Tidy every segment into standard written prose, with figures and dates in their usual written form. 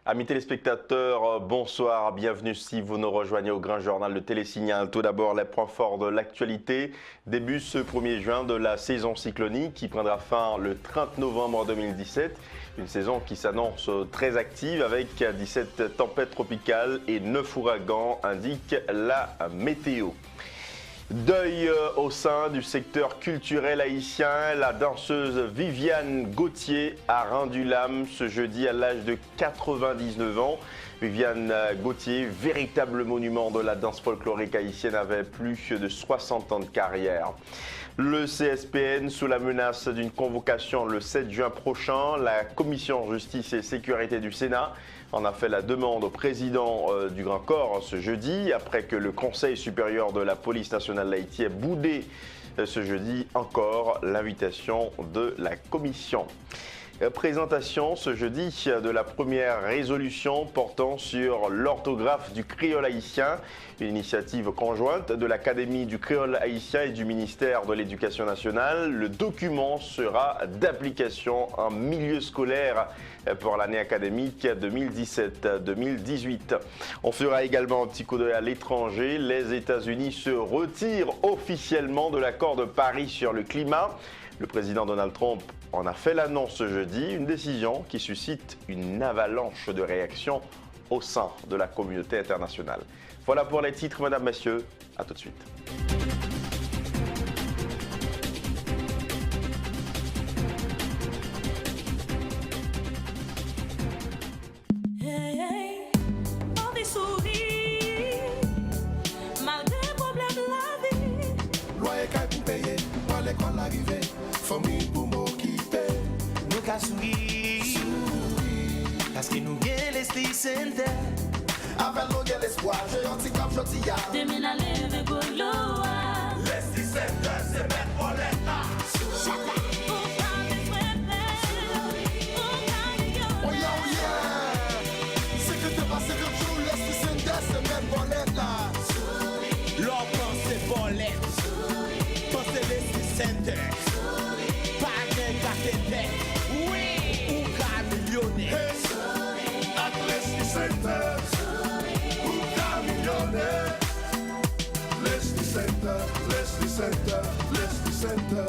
Amis téléspectateurs, bonsoir, bienvenue si vous nous rejoignez au Grand Journal de Télésignal. Tout d'abord, les points forts de l'actualité. Début ce 1er juin de la saison cyclonique qui prendra fin le 30 novembre 2017. Une saison qui s'annonce très active avec 17 tempêtes tropicales et 9 ouragans, indique la météo. Deuil au sein du secteur culturel haïtien. La danseuse Viviane Gauthier a rendu l'âme ce jeudi à l'âge de 99 ans. Viviane Gauthier, véritable monument de la danse folklorique haïtienne, avait plus de 60 ans de carrière. Le CSPN, sous la menace d'une convocation le 7 juin prochain, la Commission Justice et Sécurité du Sénat en a fait la demande au président du Grand Corps ce jeudi, après que le Conseil supérieur de la police nationale d'Haïti ait boudé ce jeudi encore l'invitation de la Commission. Présentation ce jeudi de la première résolution portant sur l'orthographe du créole haïtien, une initiative conjointe de l'Académie du créole haïtien et du ministère de l'Éducation nationale. Le document sera d'application en milieu scolaire pour l'année académique 2017-2018. On fera également un petit coup d'œil à l'étranger. Les États-Unis se retirent officiellement de l'accord de Paris sur le climat. Le président Donald Trump en a fait l'annonce ce jeudi, une décision qui suscite une avalanche de réactions au sein de la communauté internationale. Voilà pour les titres, mesdames, messieurs. À tout de suite. Parce que nous gagnons Leslie Center. Avec nous gagnons l'espoir, j'ai un petit cap chotilla. Demain à lever Goloa. Leslie Center, c'est mettre pour l'État. Oh yeah. C'est que t'es passé comme jour, Leslie Center, c'est mettre pour l'État. L'or pensez pour l'État. Pensez Leslie Center. Pas de café. Leslie Center, Leslie Center, Leslie Center, Leslie Center.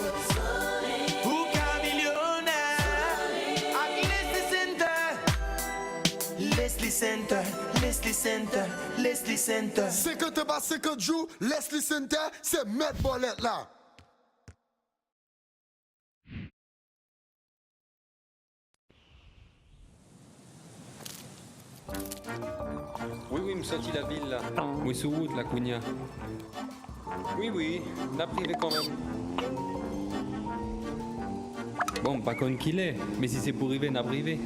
Leslie Center, Leslie Center, Leslie Center. C'est que t'es passé 50 jours, Leslie Center, c'est mettre bolette là. Oui, me sorti la ville là. Oui, sous route, la Cugna. Oui, n'a privé quand même. Bon, pas con qu'il est, mais si c'est pour arriver, n'a privé.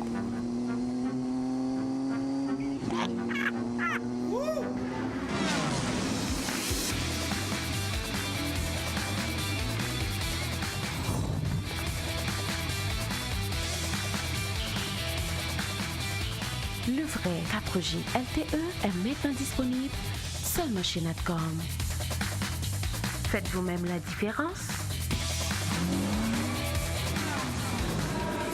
Le vrai 4G LTE est maintenant disponible seulement chez Natcom. Faites vous-même la différence.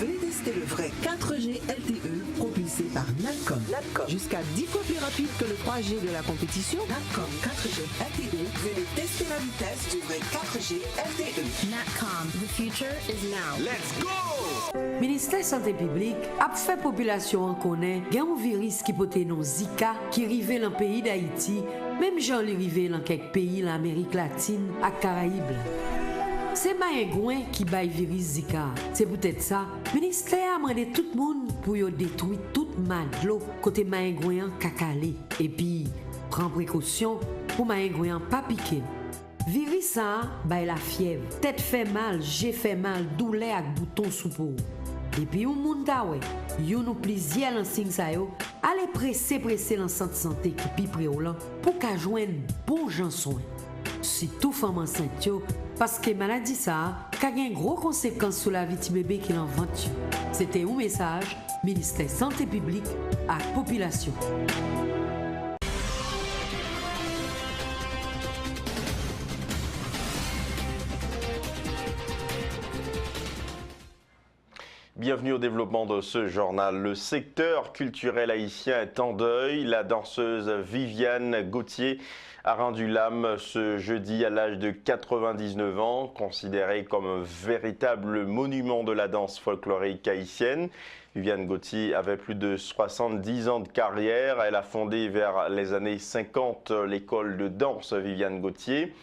Venez tester le vrai 4G LTE propulsé par Natcom. Jusqu'à 10 fois plus rapide que le 3G de la compétition. Natcom 4G LTE. Venez tester la vitesse du vrai 4G LTE. Natcom, the future is now. Let's go! Ministère santé publique a fait population en connaît gen un virus qui pote non Zika qui rive dans le pays d'Haïti, même gens li rive dans quelques pays l'Amérique latine et Caraïbes. C'est Maïgouin qui baille virus Zika. C'est peut-être ça. Ministère a demandé tout le monde pour yo détruire toute madlo côté Maïgouin cacalé et puis prend précaution pour Maïgouin pas piquer. Virus ça baille la fièvre, tête fait mal, j'ai fait mal, douleur avec bouton sous peau. Et puis, ou moun ta wè, yon nou plizye lan signe sa yo, allez presse lan centre santé qui pi prè ou lan, pour ka jwenn bon jan soin. Surtout femme enceinte yo, parce que maladie ça, ka gen gros conséquences sur la vie ti bébé qui l'en vante. C'était un message, ministère santé publique à population. Bienvenue au développement de ce journal. Le secteur culturel haïtien est en deuil. La danseuse Viviane Gauthier a rendu l'âme ce jeudi à l'âge de 99 ans, considérée comme un véritable monument de la danse folklorique haïtienne. Viviane Gauthier avait plus de 70 ans de carrière. Elle a fondé vers les années 50 l'école de danse Viviane Gauthier.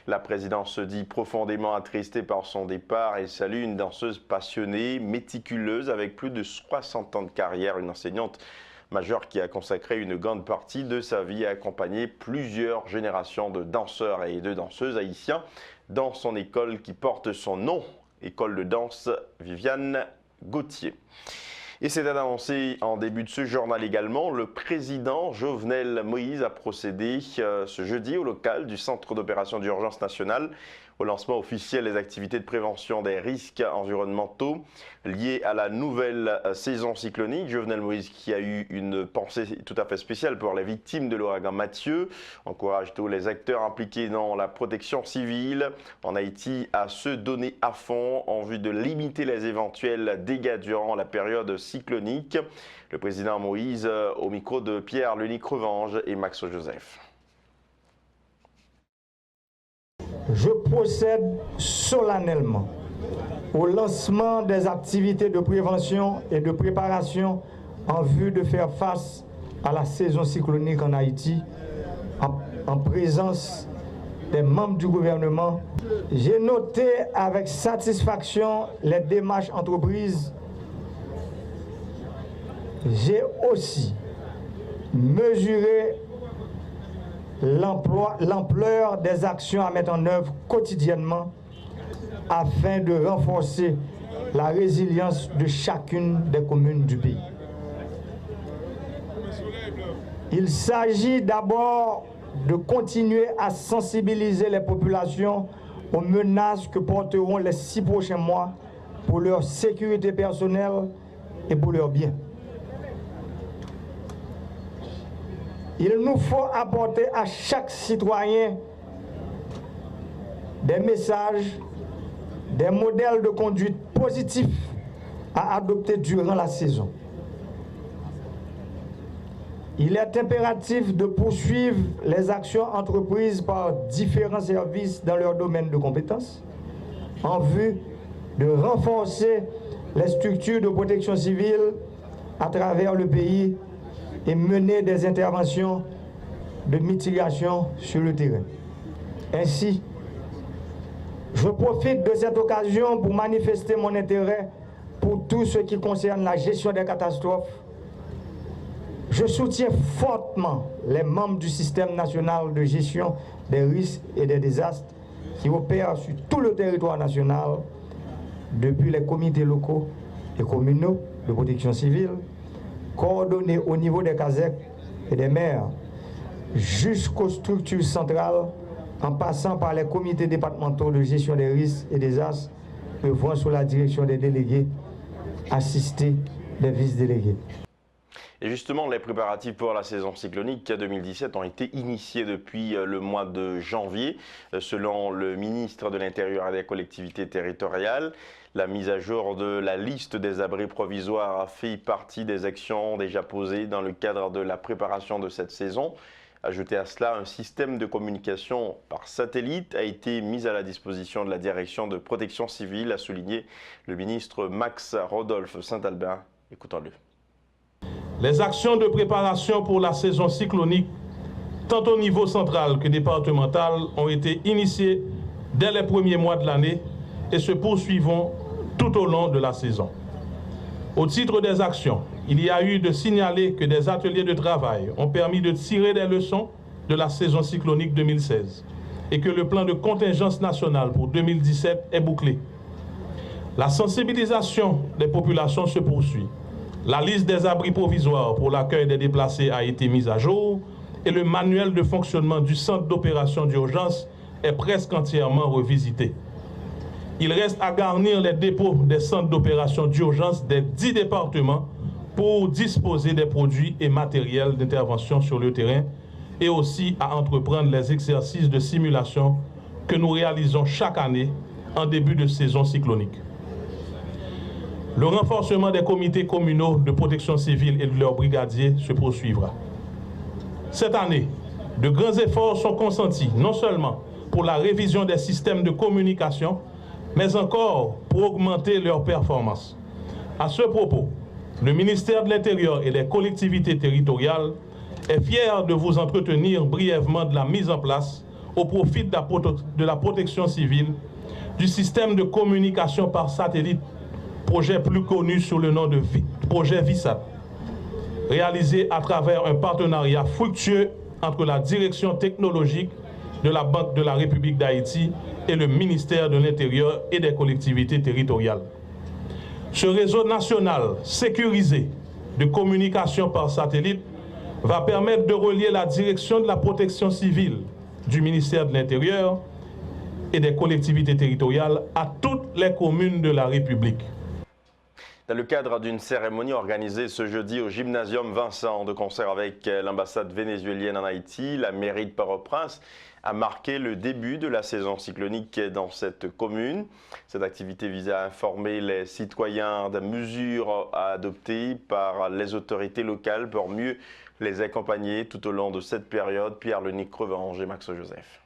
La présidence se dit profondément attristée par son départ et salue une danseuse passionnée, méticuleuse, avec plus de 60 ans de carrière, une enseignante majeure qui a consacré une grande partie de sa vie à accompagner plusieurs générations de danseurs et de danseuses haïtiens dans son école qui porte son nom, École de danse Viviane Gauthier. Et c'est annoncé en début de ce journal également, le président Jovenel Moïse a procédé ce jeudi au local du Centre d'opération d'urgence nationale au lancement officiel des activités de prévention des risques environnementaux liés à la nouvelle saison cyclonique. Jovenel Moïse qui a eu une pensée tout à fait spéciale pour les victimes de l'ouragan Mathieu, encourage tous les acteurs impliqués dans la protection civile en Haïti à se donner à fond en vue de limiter les éventuels dégâts durant la période cyclonique. Le président Moïse au micro de Pierre-Lenique Revange et Max Joseph. Je procède solennellement au lancement des activités de prévention et de préparation en vue de faire face à la saison cyclonique en Haïti en présence des membres du gouvernement. J'ai noté avec satisfaction les démarches entreprises. J'ai aussi mesuré l'ampleur des actions à mettre en œuvre quotidiennement afin de renforcer la résilience de chacune des communes du pays. Il s'agit d'abord de continuer à sensibiliser les populations aux menaces que porteront les 6 prochains mois pour leur sécurité personnelle et pour leurs biens. Il nous faut apporter à chaque citoyen des messages, des modèles de conduite positifs à adopter durant la saison. Il est impératif de poursuivre les actions entreprises par différents services dans leur domaine de compétences en vue de renforcer les structures de protection civile à travers le pays et mener des interventions de mitigation sur le terrain. Ainsi, je profite de cette occasion pour manifester mon intérêt pour tout ce qui concerne la gestion des catastrophes. Je soutiens fortement les membres du système national de gestion des risques et des désastres qui opèrent sur tout le territoire national, depuis les comités locaux et communaux de protection civile, coordonnés au niveau des CASEC et des maires, jusqu'aux structures centrales, en passant par les comités départementaux de gestion des risques et des désastres, œuvrant sous la direction des délégués, assistés des vice-délégués. Et justement, les préparatifs pour la saison cyclonique 2017 ont été initiés depuis le mois de janvier. Selon le ministre de l'Intérieur et des collectivités territoriales, la mise à jour de la liste des abris provisoires a fait partie des actions déjà posées dans le cadre de la préparation de cette saison. Ajouté à cela, un système de communication par satellite a été mis à la disposition de la direction de protection civile, a souligné le ministre Max Rodolphe Saint-Albin. Écoutons-le. Les actions de préparation pour la saison cyclonique, tant au niveau central que départemental, ont été initiées dès les premiers mois de l'année et se poursuivront tout au long de la saison. Au titre des actions, il y a eu de signaler que des ateliers de travail ont permis de tirer des leçons de la saison cyclonique 2016 et que le plan de contingence nationale pour 2017 est bouclé. La sensibilisation des populations se poursuit. La liste des abris provisoires pour l'accueil des déplacés a été mise à jour et le manuel de fonctionnement du centre d'opération d'urgence est presque entièrement revisité. Il reste à garnir les dépôts des centres d'opération d'urgence des 10 départements pour disposer des produits et matériels d'intervention sur le terrain et aussi à entreprendre les exercices de simulation que nous réalisons chaque année en début de saison cyclonique. Le renforcement des comités communaux de protection civile et de leurs brigadiers se poursuivra. Cette année, de grands efforts sont consentis, non seulement pour la révision des systèmes de communication, mais encore pour augmenter leurs performances. À ce propos, le ministère de l'Intérieur et des collectivités territoriales est fier de vous entretenir brièvement de la mise en place, au profit de la protection civile, du système de communication par satellite, projet plus connu sous le nom de projet VISAT, réalisé à travers un partenariat fructueux entre la direction technologique de la Banque de la République d'Haïti et le ministère de l'Intérieur et des collectivités territoriales. Ce réseau national sécurisé de communication par satellite va permettre de relier la direction de la protection civile du ministère de l'Intérieur et des collectivités territoriales à toutes les communes de la République. Dans le cadre d'une cérémonie organisée ce jeudi au Gymnasium Vincent, de concert avec l'ambassade vénézuélienne en Haïti, la mairie de Port-au-Prince a marqué le début de la saison cyclonique dans cette commune. Cette activité visait à informer les citoyens des mesures à adopter par les autorités locales pour mieux les accompagner tout au long de cette période. Pierre-Lenique Crevange et Max Joseph.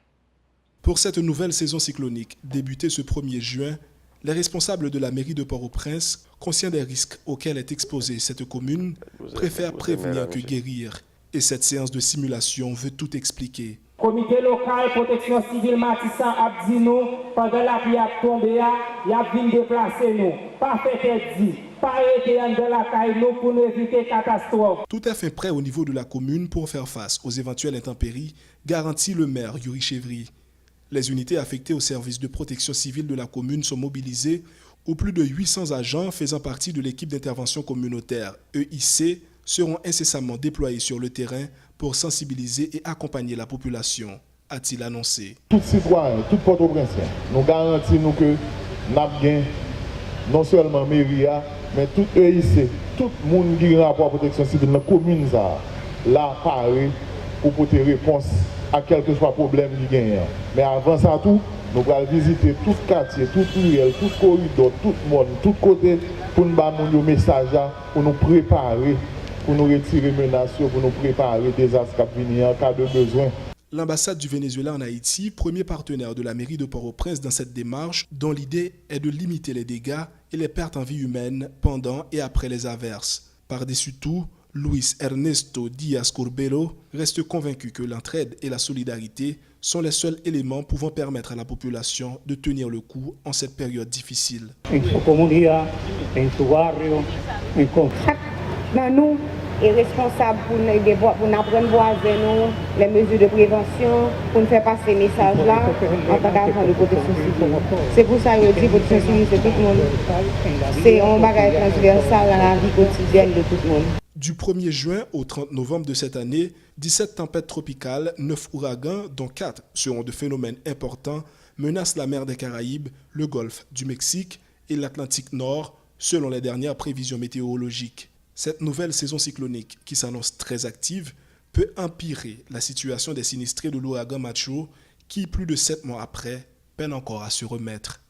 Pour cette nouvelle saison cyclonique, débutée ce 1er juin, les responsables de la mairie de Port-au-Prince, conscients des risques auxquels est exposée cette commune, préfèrent prévenir que guérir. Et cette séance de simulation veut tout expliquer. Comité local protection civile Matissan a dit nous, pendant la pluie a tombé, il a venu déplacer nous. Pas fait dit, pas arrêter dans la caille nous pour nous éviter catastrophe. Tout est fait prêt au niveau de la commune pour faire face aux éventuelles intempéries, garantit le maire Yuri Chevry. Les unités affectées au service de protection civile de la commune sont mobilisées, où plus de 800 agents faisant partie de l'équipe d'intervention communautaire EIC seront incessamment déployés sur le terrain pour sensibiliser et accompagner la population, a-t-il annoncé. Tout citoyen, tout Port-au-Prince, nous garantissons que nous avons non seulement mairie, mais tout EIC, tout le monde qui a rapport à la protection civile dans la commune, là, paré pour porter réponse à quel que soit le problème qui gagne. Mais avant ça tout, nous allons visiter tout quartier, tout ruelle, tout corridor, tout le monde, tout côté pour nous donner un message, pour nous préparer, pour nous retirer les menaces, pour nous préparer des désastres qui venir en cas de besoin. L'ambassade du Venezuela en Haïti, premier partenaire de la mairie de Port-au-Prince dans cette démarche, dont l'idée est de limiter les dégâts et les pertes en vie humaine pendant et après les averses. Par-dessus tout, Luis Ernesto Díaz-Curbelo reste convaincu que l'entraide et la solidarité sont les seuls éléments pouvant permettre à la population de tenir le coup en cette période difficile. Nous est responsable pour nous apprendre voisins les mesures de prévention, pour nous faire passer ces messages-là en tant qu'agent de protection civile. C'est pour ça que je dis que protection civile, c'est tout le monde. C'est un bagage transversal dans la vie quotidienne de tout le monde. Du 1er juin au 30 novembre de cette année, 17 tempêtes tropicales, 9 ouragans, dont 4 seront de phénomènes importants, menacent la mer des Caraïbes, le golfe du Mexique et l'Atlantique Nord, selon les dernières prévisions météorologiques. Cette nouvelle saison cyclonique, qui s'annonce très active, peut empirer la situation des sinistrés de l'ouragan Macho, qui, plus de 7 mois après, peinent encore à se remettre.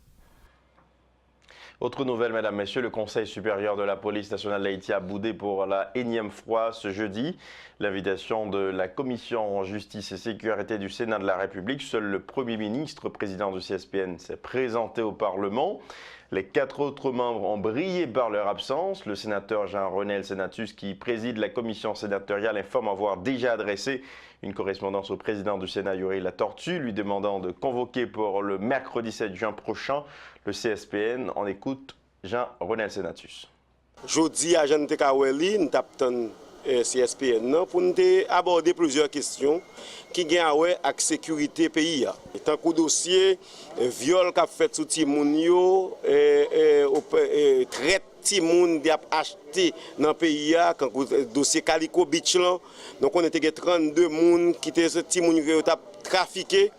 Autre nouvelle, mesdames, messieurs, le Conseil supérieur de la police nationale d'Haïti a boudé pour la énième fois ce jeudi l'invitation de la Commission justice et sécurité du Sénat de la République. Seul le Premier ministre, président du CSPN, s'est présenté au Parlement. Les 4 autres membres ont brillé par leur absence. Le sénateur Jean-René Senatus, qui préside la commission sénatoriale, informe avoir déjà adressé une correspondance au président du Sénat, Yuri Latortue, lui demandant de convoquer pour le mercredi 7 juin prochain le CSPN. On écoute Jean-René Senatus. Jeudi, à Jean Tekaweli, nous avons CSPN pour nous aborder plusieurs questions qui ont à voir avec la sécurité pays. Tant que dossier viol qu'a fait sous Timounio, traite Timoun qui a acheté dans le pays, quand le dossier Calico Beach, donc on était 32 personnes qui étaient Timoun qui ont trafiqué.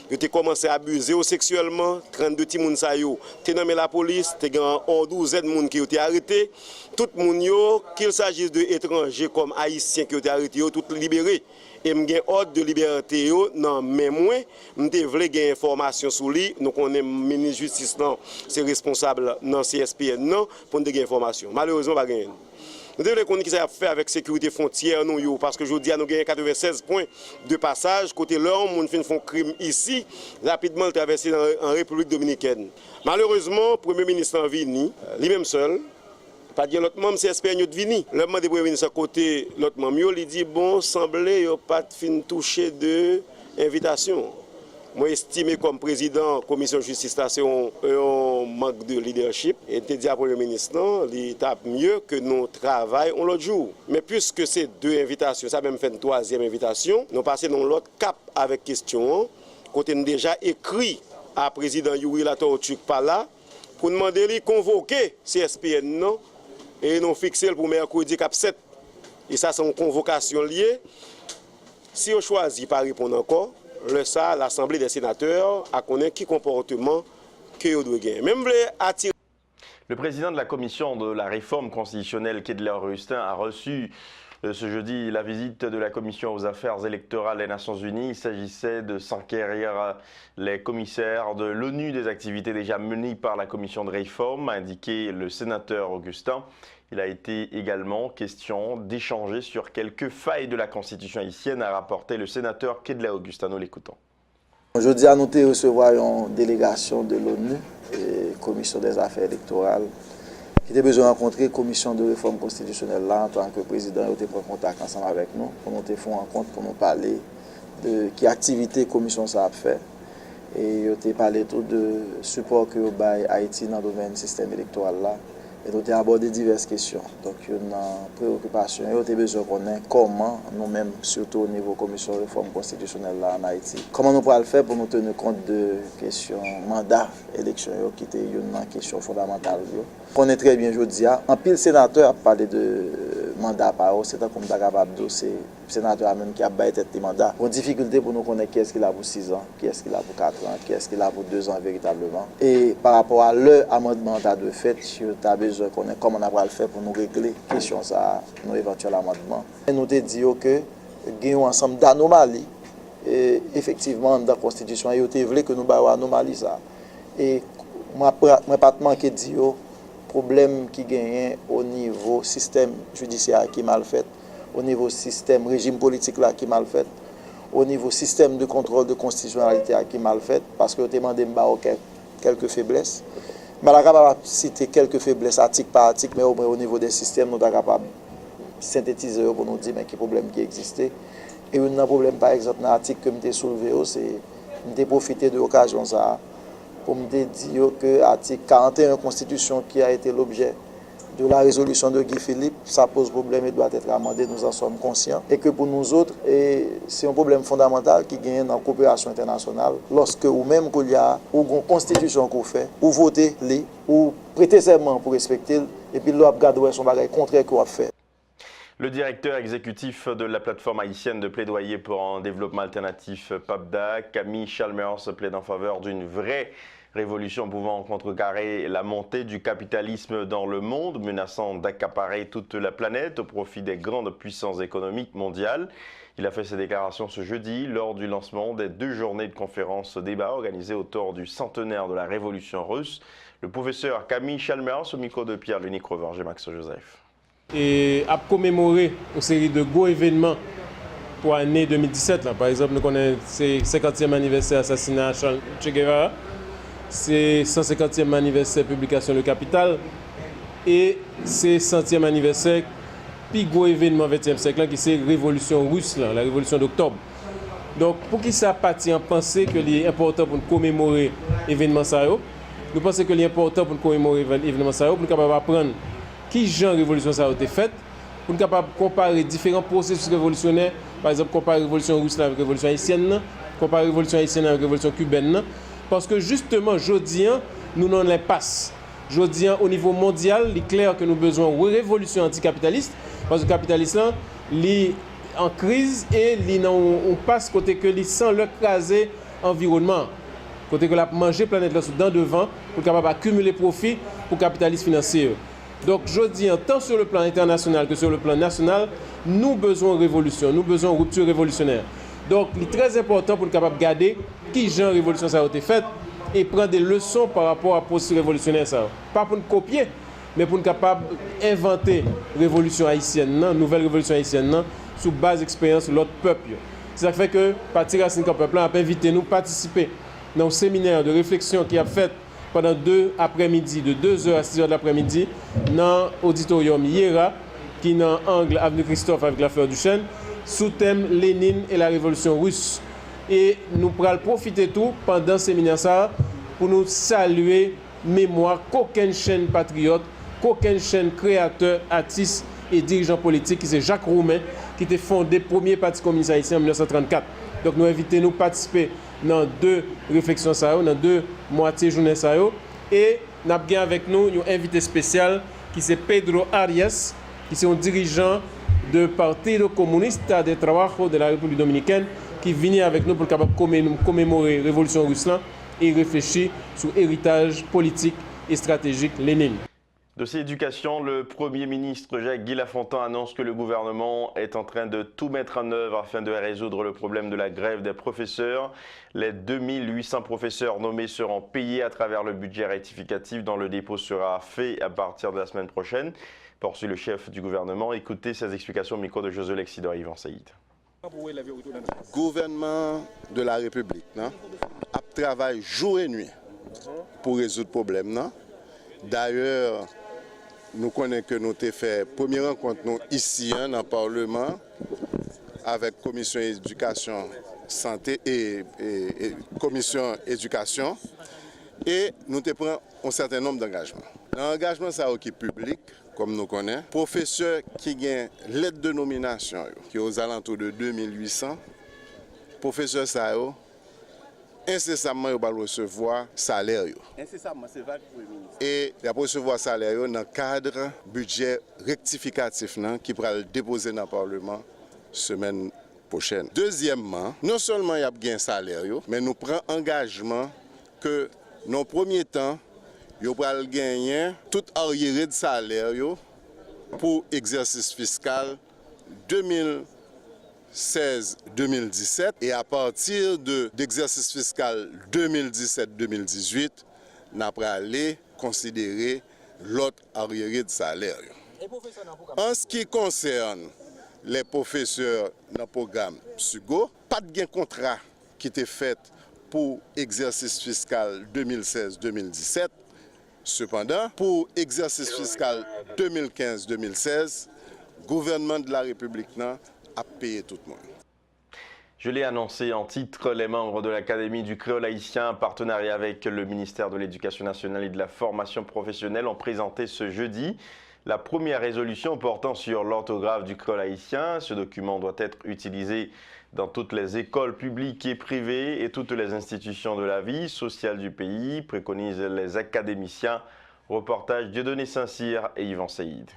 Yo te commencé à abuser sexuellement, 32 petits moun sa yo, te nommé la police, te gen 12 moun qui ont été arrêtés. Tout moun yo, qu'il s'agisse de étrangers comme haïtiens qui ont été arrêtés, tout libéré. Et m'gen ordre de liberté yo, non mais moi, m'te vle gen information sur lui, nous connaît ministre justice non, c'est responsable dans CSPN non pour nous gen information. Malheureusement pas gen. Nous devons connaître qui ça a fait avec sécurité frontière nous yo parce que je dis à nous gagne 96 points de passage côté l'homme moun fin font crime ici rapidement traverser en République dominicaine. Malheureusement, premier ministre en vini, lui-même seul pas dire l'autre membre CSPN yo vini. Le membre de premier ministre à côté l'autre membre yo, il dit bon semblait yo pas fin toucher de invitation. Moi estimé comme président commission justice là c'est un manque de leadership et te dit à premier ministre non, il tape mieux que nous travaillons l'autre jour. Mais puisque c'est 2 invitations, ça même fait une 3e invitation, nous passons dans l'autre cap avec question côté nous déjà écrit à président Yuri Latortue par là pour demander lui convoquer CSPN non et nous fixer pour mercredi cap 7. Et ça c'est une convocation liée. Si on choisit pas répondre encore l'Assemblée des sénateurs a connaît qui comportement que vous doit gagner. Même attirer. Le président de la commission de la réforme constitutionnelle, Kedler Rustin, a reçu ce jeudi la visite de la commission aux affaires électorales des Nations Unies. Il s'agissait de s'enquérir les commissaires de l'ONU des activités déjà menées par la commission de réforme, a indiqué le sénateur Augustin. Il a été également question d'échanger sur quelques failles de la Constitution haïtienne, a rapporté le sénateur Kedler Augustin. Nous l'écoutons. Aujourd'hui, à nous recevoir une délégation de l'ONU, commission des affaires électorales, qui a besoin de rencontrer la commission de réforme constitutionnelle là, en tant que président, il a pris contact ensemble avec nous, pour nous faire une rencontre, pour nous parler de quelle activité la commission ça a fait. Et il a parlé tout de support que Haïti dans le domaine du système électoral là. Et nous avons abordé diverses questions. Donc, il y a une préoccupation. Et nous avons besoin de connaître comment nous-mêmes, surtout au niveau de la commission de réforme constitutionnelle là, en Haïti, comment nous pouvons le faire pour nous tenir compte de questions mandat, élection, qui était une question fondamentale. On connaît très bien, je dis, en pile sénateur a parlé de mandat par an, c'est un comme capable de c'est le sénateur même qui a battu des mandats. Une difficulté pour nous connaître qui est-ce qu'il a pour 6 ans, qui est-ce qu'il a pour 4 ans, qui est-ce qu'il a pour 2 ans véritablement. Et par rapport à leur amendement de fait, tu as besoin de connaître comment on va le faire pour nous régler la question ça, nos éventuels amendements. Et nous te disons que nous avons un ensemble d'anomalies. Et effectivement, dans la Constitution, il y a que nous avons anomalie ça. Et moi, pas manquer de dire problème qui gagne au niveau système judiciaire qui est mal fait, au niveau système régime politique là qui est mal fait, au niveau système de contrôle de constitutionnalité qui est mal fait, parce que vous demandez quelques faiblesses. Mais je suis capable de citer quelques faiblesses article par article, mais au niveau des systèmes, nous sommes capables de synthétiser pour nous dire quel problème qui existait. Et un problème, par exemple, dans l'article que je soulevé, c'est de profiter de l'occasion pour me dire que l'article 41 de la Constitution qui a été l'objet de la résolution de Guy Philippe, ça pose problème et doit être amendé, nous en sommes conscients. Et que pour nous autres, c'est un problème fondamental qui gagne dans la coopération internationale. Lorsque ou même qu'il y a une constitution qu'on fait, ou voter, ou prêter serment pour respecter, et puis l'on regarde son bagage contraire qu'on a fait. Le directeur exécutif de la plateforme haïtienne de plaidoyer pour un développement alternatif PAPDA, Camille Chalmers, plaide en faveur d'une vraie révolution pouvant contrecarrer la montée du capitalisme dans le monde, menaçant d'accaparer toute la planète au profit des grandes puissances économiques mondiales. Il a fait ces déclarations ce jeudi lors du lancement des 2 journées de conférences débat organisées autour du centenaire de la Révolution russe. Le professeur Camille Chalmers au micro de Pierre-Luc Roverger, Max Joseph. Et à commémorer une série de gros événements pour l'année 2017. Là. Par exemple, nous connaissons le 50e anniversaire assassinat Che Guevara, c'est 150e anniversaire publication Le Capital et c'est 100e anniversaire plus gros événement 20e siècle qui c'est la révolution russe, là, la révolution d'octobre. Donc pour qui ça partit en penser que c'est important pour nous commémorer l'événement ça, nous pensons que c'est important pour nous commémorer l'événement ça, pour nous capables d'apprendre qui genre de révolution ça a été faite, pour nous capables de comparer différents processus révolutionnaires, par exemple comparer la révolution russe avec la révolution haïtienne, comparer la révolution haïtienne avec la révolution cubaine. Parce que justement, aujourd'hui, nous n'en l'impasse. Aujourd'hui, au niveau mondial, il est clair que nous avons besoin d'une révolution anticapitaliste. Parce que le capitalisme, il est en crise et on passe côté que il sans le craser environnement. Côté que la manger planète là dans devant pour capable accumuler profit pour capitalistes financiers. Donc je dis tant sur le plan international que sur le plan national, nous besoin de révolution, nous besoin de rupture révolutionnaire. Donc il est très important pour capable garder qui genre révolution ça a été faite et prendre des leçons par rapport à processus révolutionnaire ça. Pas pour nous copier, mais pour nous capable inventer révolution haïtienne, nouvelle révolution haïtienne sous base d'expérience de l'autre peuple. C'est ça qui fait que Parti Racine Camp Peuple a invité nous à participer dans un séminaire de réflexion qui a fait pendant 2 après-midi, de 2h à 6h de l'après-midi, dans l'auditorium Yera, qui est dans l'angle Avenue Christophe avec la Fleur du Chêne, sous thème Lénine et la révolution russe. Et nous pourrons profiter tout pendant ce séminaire ça pour nous saluer mémoire qu'aucune chaîne patriote, qu'aucune chaîne créateur, artiste et dirigeant politique, qui c'est Jacques Roumain, qui était fondé le premier parti communiste haïtien en 1934. Donc nous invitons nous à participer dans 2 réflexions, dans 2 moitiés journée. Et nous avons avec nous un invité spécial qui c'est Pedro Arias, qui est un dirigeant du Partido Comunista de Trabajo de la République Dominicaine, qui vient avec nous pour commémorer la révolution russe et réfléchir sur l'héritage politique et stratégique Lénine. Dossier éducation, le Premier ministre Jacques Guy Lafontaine annonce que le gouvernement est en train de tout mettre en œuvre afin de résoudre le problème de la grève des professeurs. Les 2800 professeurs nommés seront payés à travers le budget rectificatif dont le dépôt sera fait à partir de la semaine prochaine. Poursuit le chef du gouvernement. Écoutez ses explications au micro de José Lexidor et Yvan Saïd. Le gouvernement de la République a travaillé jour et nuit pour résoudre le problème. D'ailleurs, nous connaissons que nous avons fait première rencontre ici dans le Parlement avec la Commission éducation, santé et Commission éducation et nous avons pris un certain nombre d'engagements. L'engagement qui est public, comme nous connaissons, professeurs qui ont l'aide de nomination, qui est aux alentours de 2800, professeurs ça incessamment ils vont recevoir salaire. Incessamment, c'est vrai pour le ministre. Et ils vont recevoir salaire dans le cadre budget rectificatif qui va le déposer dans le Parlement semaine prochaine. Deuxièmement, non seulement il y a un salaire, mais nous prenons engagement que dans le premier temps, ils vont gagner tout arriéré de salaire pour l'exercice fiscal 2016-2017 et à partir de l'exercice fiscal 2017-2018, nous allons aller considérer l'autre arriéré de salaire. En ce qui concerne les professeurs dans le programme SUGO, pas de contrat qui était fait pour l'exercice fiscal 2016-2017. Cependant, pour l'exercice fiscal 2015-2016, le gouvernement de la République a payé tout le monde. Je l'ai annoncé en titre, les membres de l'Académie du créole haïtien, en partenariat avec le ministère de l'Éducation nationale et de la formation professionnelle, ont présenté ce jeudi la première résolution portant sur l'orthographe du créole haïtien. Ce document doit être utilisé dans toutes les écoles publiques et privées et toutes les institutions de la vie sociale du pays, préconisent les académiciens. Reportage Dieudonné Saint-Cyr et Yvan Saïd.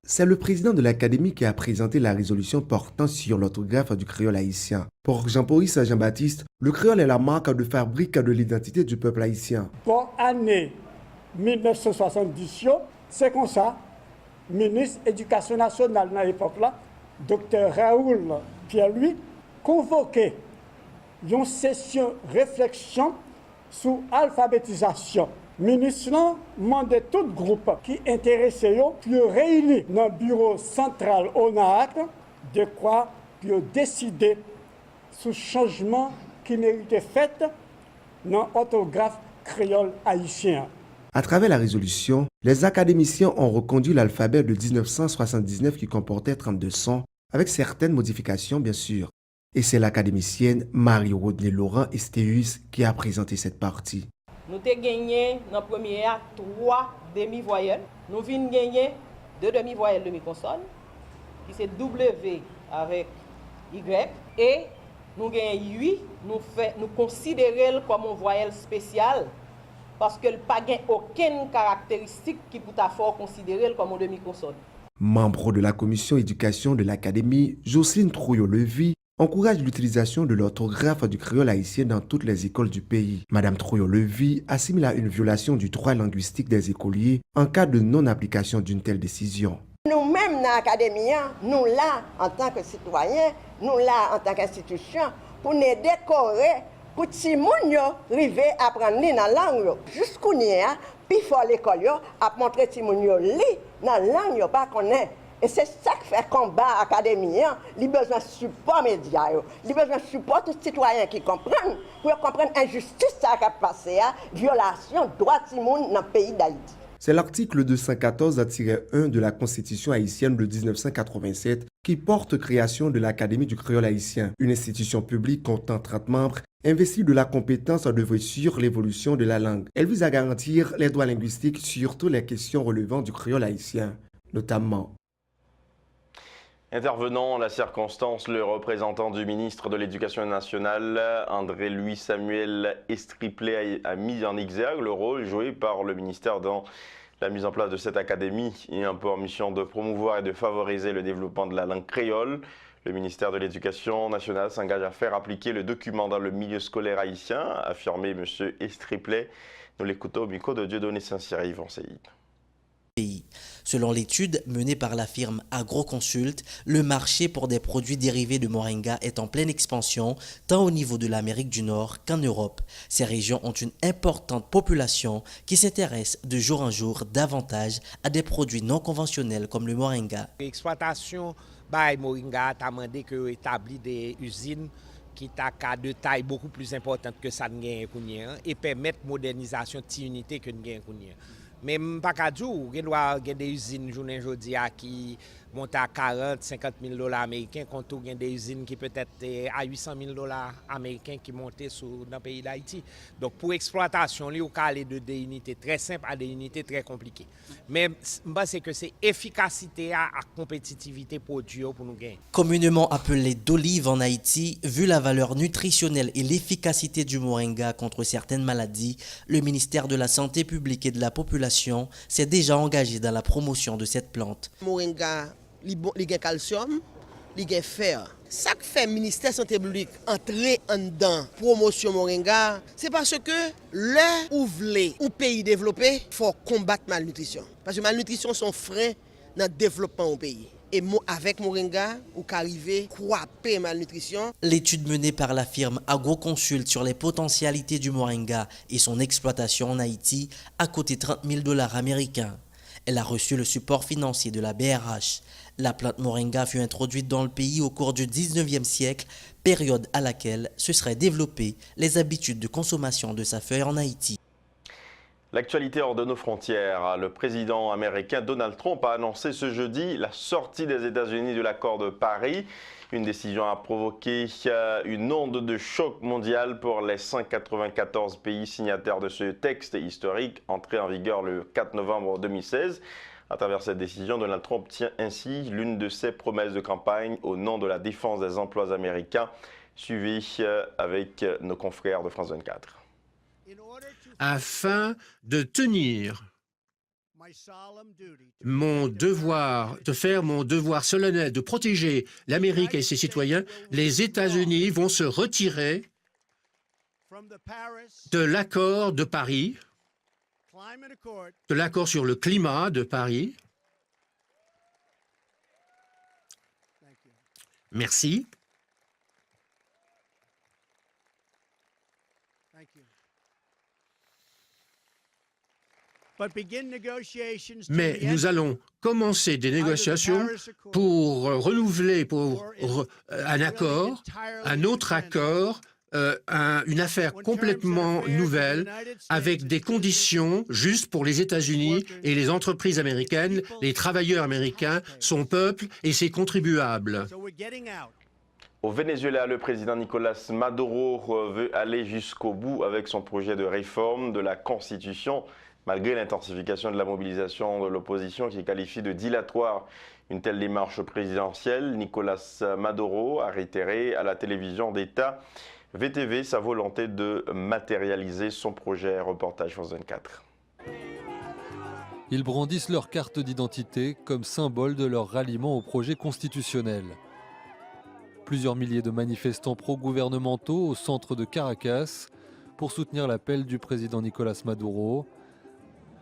C'est le président de l'Académie qui a présenté la résolution portant sur l'orthographe du créole haïtien. Pour Jean-Maurice Jean-Baptiste, le créole est la marque de fabrique de l'identité du peuple haïtien. Pour l'année 1970, c'est comme ça, ministre de l'Éducation nationale dans l'époque là, Dr Raoul Pierre-Louis, convoqué une session réflexion sur l'alphabétisation. Le ministre a demandé tout groupe qui intéressé pour réunir dans le bureau central ONAAC de quoi pour décider sur le changement qui méritait fait dans l'orthographe créole haïtien. À travers la résolution, les académiciens ont reconduit l'alphabet de 1979 qui comportait 32 sons, avec certaines modifications bien sûr. Et c'est l'académicienne Marie-Rodney Laurent Estéus qui a présenté cette partie. Nous avons gagné dans le premier acte 3 demi-voyelles. Nous venons gagner 2 demi-voyelles demi-consonnes, qui c'est W avec Y. Et nous gagnons 8, nous considérons comme une voyelle spéciale, parce qu'elle n'a pas aucune caractéristique qui peut être considérée comme une demi-consonne. Membre de la commission éducation de l'Académie, Jocelyne Trouillot-Levy, encouragent l'utilisation de l'orthographe du créole haïtien dans toutes les écoles du pays. Madame Troyo-Levy assimile à une violation du droit linguistique des écoliers en cas de non-application d'une telle décision. Nous-mêmes, dans l'académie, nous là, en tant que citoyens, nous là, en tant qu'institution, pour nous décorer, pour que les gens arrivent à apprendre dans la langue. Jusqu'où nous sommes, puis il faut l'école, à montrer que les gens lire dans la langue, pas connaître. Et c'est ça qui fait combat académien. Il a besoin de support média, il a besoin de support tous les citoyens qui comprennent, pour comprendre l'injustice qui a passé, violation des droits des gens dans le pays d'Haïti. C'est l'article 214-1 de la Constitution haïtienne de 1987 qui porte création de l'Académie du créole haïtien, une institution publique comptant 30 membres investie de la compétence d'œuvrer sur l'évolution de la langue. Elle vise à garantir les droits linguistiques sur toutes les questions relevant du créole haïtien, notamment. Intervenant en la circonstance, le représentant du ministre de l'Éducation nationale, André-Louis Samuel Estriplet, a mis en exergue le rôle joué par le ministère dans la mise en place de cette académie et un peu en mission de promouvoir et de favoriser le développement de la langue créole. Le ministère de l'Éducation nationale s'engage à faire appliquer le document dans le milieu scolaire haïtien, a affirmé M. Estriplet. Nous l'écoutons au micro de Dieudonné Saint-Cyr, Yvan Séhib. Selon l'étude menée par la firme Agroconsult, le marché pour des produits dérivés de moringa est en pleine expansion, tant au niveau de l'Amérique du Nord qu'en Europe. Ces régions ont une importante population qui s'intéresse de jour en jour davantage à des produits non conventionnels comme le moringa. L'exploitation by moringa a demandé que établit des usines qui ont de taille beaucoup plus importante que ça et permettre modernisation de ces unités que nous avons. Mais pas qu'à dire, il y a des usines aujourd'hui qui montent à 40, 50 000 $ américains, contre des usines qui peut-être à 800 000 $ américains qui montent dans le pays d'Haïti. Donc pour l'exploitation, il y a de des unités très simples à des unités très compliquées. Mais je pense que c'est efficacité et compétitivité produit pour nous gagner. Communément appelé d'olive en Haïti, vu la valeur nutritionnelle et l'efficacité du moringa contre certaines maladies, le ministère de la Santé publique et de la Population s'est déjà engagé dans la promotion de cette plante. Moringa, il y a calcium, il y a fer. Ça que fait le ministère de la Santé publique entrer en dedans promotion moringa, c'est parce que là où voulez un pays développé, il faut combattre la malnutrition. Parce que la malnutrition sont frein dans le développement au pays. Et avec moringa, on peut arriver à croiser la malnutrition. L'étude menée par la firme Agroconsult sur les potentialités du moringa et son exploitation en Haïti a coûté 30 000 $ américains. Elle a reçu le support financier de la BRH. La plante moringa fut introduite dans le pays au cours du 19e siècle, période à laquelle se seraient développées les habitudes de consommation de sa feuille en Haïti. L'actualité hors de nos frontières. Le président américain Donald Trump a annoncé ce jeudi la sortie des États-Unis de l'accord de Paris. Une décision a provoqué une onde de choc mondial pour les 194 pays signataires de ce texte historique entré en vigueur le 4 novembre 2016. À travers cette décision, Donald Trump tient ainsi l'une de ses promesses de campagne au nom de la défense des emplois américains. Suivi avec nos confrères de France 24. Afin de tenir mon devoir, de faire mon devoir solennel de protéger l'Amérique et ses citoyens, les États-Unis vont se retirer de l'accord de Paris, de l'accord sur le climat de Paris. Merci. Mais nous allons commencer des négociations pour renouveler un accord, un autre accord, une affaire complètement nouvelle avec des conditions justes pour les États-Unis et les entreprises américaines, les travailleurs américains, son peuple et ses contribuables. Au Venezuela, le président Nicolás Maduro veut aller jusqu'au bout avec son projet de réforme de la Constitution, malgré l'intensification de la mobilisation de l'opposition qui qualifie de dilatoire une telle démarche présidentielle. Nicolás Maduro a réitéré à la télévision d'État VTV sa volonté de matérialiser son projet. Reportage France 24. Ils brandissent leur carte d'identité comme symbole de leur ralliement au projet constitutionnel. Plusieurs milliers de manifestants pro-gouvernementaux au centre de Caracas pour soutenir l'appel du président Nicolás Maduro.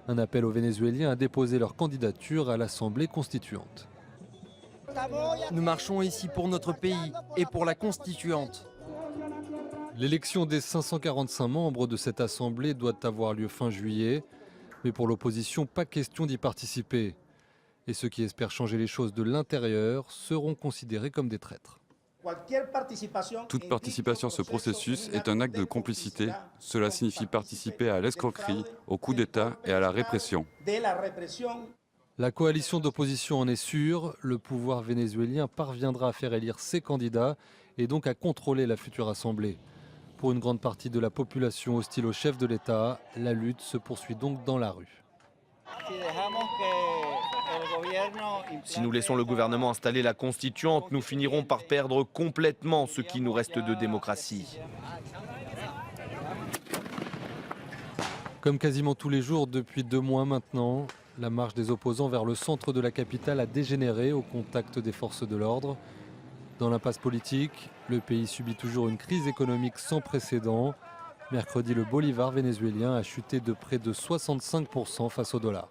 Un appel aux Vénézuéliens à déposer leur candidature à l'Assemblée constituante. Nous marchons ici pour notre pays et pour la constituante. L'élection des 545 membres de cette Assemblée doit avoir lieu fin juillet, mais pour l'opposition, pas question d'y participer. Et ceux qui espèrent changer les choses de l'intérieur seront considérés comme des traîtres. Toute participation à ce processus est un acte de complicité. Cela signifie participer à l'escroquerie, au coup d'État et à la répression. La coalition d'opposition en est sûre, le pouvoir vénézuélien parviendra à faire élire ses candidats et donc à contrôler la future Assemblée. Pour une grande partie de la population hostile au chef de l'État, la lutte se poursuit donc dans la rue. Si nous laissons le gouvernement installer la constituante, nous finirons par perdre complètement ce qui nous reste de démocratie. Comme quasiment tous les jours depuis 2 mois maintenant, la marche des opposants vers le centre de la capitale a dégénéré au contact des forces de l'ordre. Dans l'impasse politique, le pays subit toujours une crise économique sans précédent. Mercredi, le bolivar vénézuélien a chuté de près de 65% face au dollar.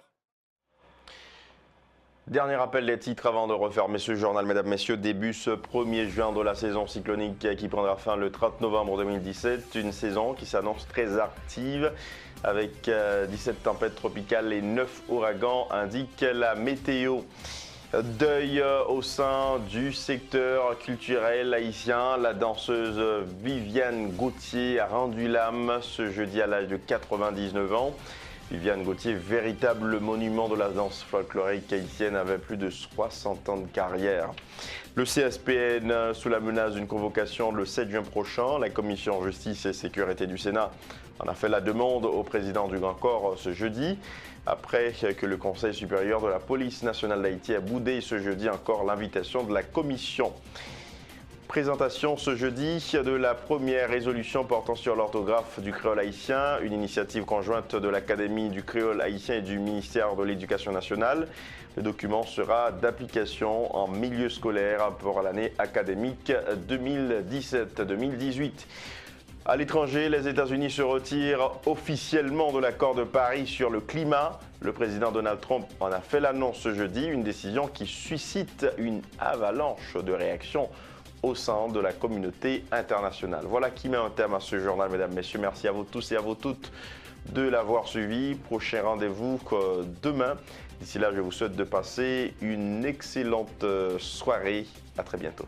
Dernier rappel des titres avant de refermer ce journal, mesdames, messieurs. Début ce 1er juin de la saison cyclonique qui prendra fin le 30 novembre 2017. Une saison qui s'annonce très active avec 17 tempêtes tropicales et 9 ouragans, indique la météo. Deuil au sein du secteur culturel haïtien. La danseuse Viviane Gauthier a rendu l'âme ce jeudi à l'âge de 99 ans. Viviane Gauthier, véritable monument de la danse folklorique haïtienne, avait plus de 60 ans de carrière. Le CSPN sous la menace d'une convocation le 7 juin prochain. La Commission Justice et Sécurité du Sénat en a fait la demande au président du Grand Corps ce jeudi, après que le Conseil supérieur de la police nationale d'Haïti a boudé ce jeudi encore l'invitation de la Commission. Présentation ce jeudi de la première résolution portant sur l'orthographe du créole haïtien, une initiative conjointe de l'Académie du créole haïtien et du ministère de l'Éducation nationale. Le document sera d'application en milieu scolaire pour l'année académique 2017-2018. À l'étranger, les États-Unis se retirent officiellement de l'accord de Paris sur le climat. Le président Donald Trump en a fait l'annonce ce jeudi, une décision qui suscite une avalanche de réactions au sein de la communauté internationale. Voilà qui met un terme à ce journal, mesdames, messieurs. Merci à vous tous et à vous toutes de l'avoir suivi. Prochain rendez-vous demain. D'ici là, je vous souhaite de passer une excellente soirée. À très bientôt.